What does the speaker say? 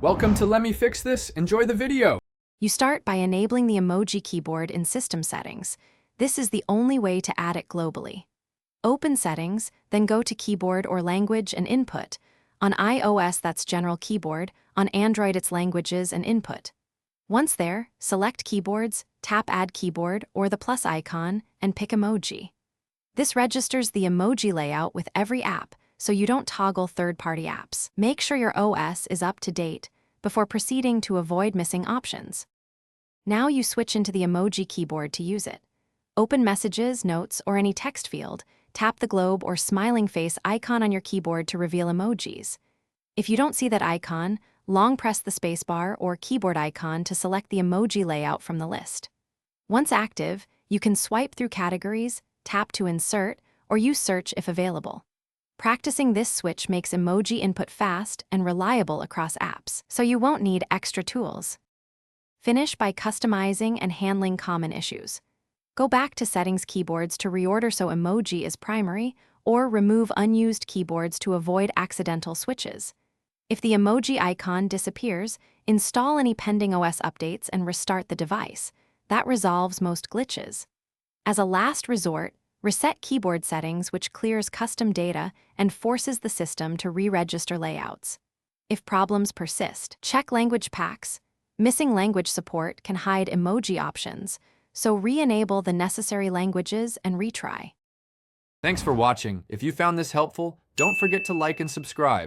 Welcome to Let Me Fix This. Enjoy the video. You start by enabling the emoji keyboard in System Settings. This is the only way to add it globally. Open Settings, then go to Keyboard or Language and Input. On iOS, that's General Keyboard. On Android, it's Languages and Input. Once there, select Keyboards, tap Add Keyboard or the plus icon, and pick Emoji. This registers the emoji layout with every app, so you don't toggle third-party apps. Make sure your OS is up to date before proceeding to avoid missing options. Now you switch into the emoji keyboard to use it. Open Messages, Notes, or any text field, tap the globe or smiling face icon on your keyboard to reveal emojis. If you don't see that icon, long press the spacebar or keyboard icon to select the emoji layout from the list. Once active, you can swipe through categories, tap to insert, or use search if available. Practicing this switch makes emoji input fast and reliable across apps, so you won't need extra tools. Finish by customizing and handling common issues. Go back to Settings keyboards to reorder so emoji is primary, or remove unused keyboards to avoid accidental switches. If the emoji icon disappears, install any pending OS updates and restart the device. That resolves most glitches. As a last resort, reset keyboard settings, which clears custom data and forces the system to re-register layouts. If problems persist, check language packs. Missing language support can hide emoji options, so re-enable the necessary languages and retry. Thanks for watching. If you found this helpful, don't forget to like and subscribe.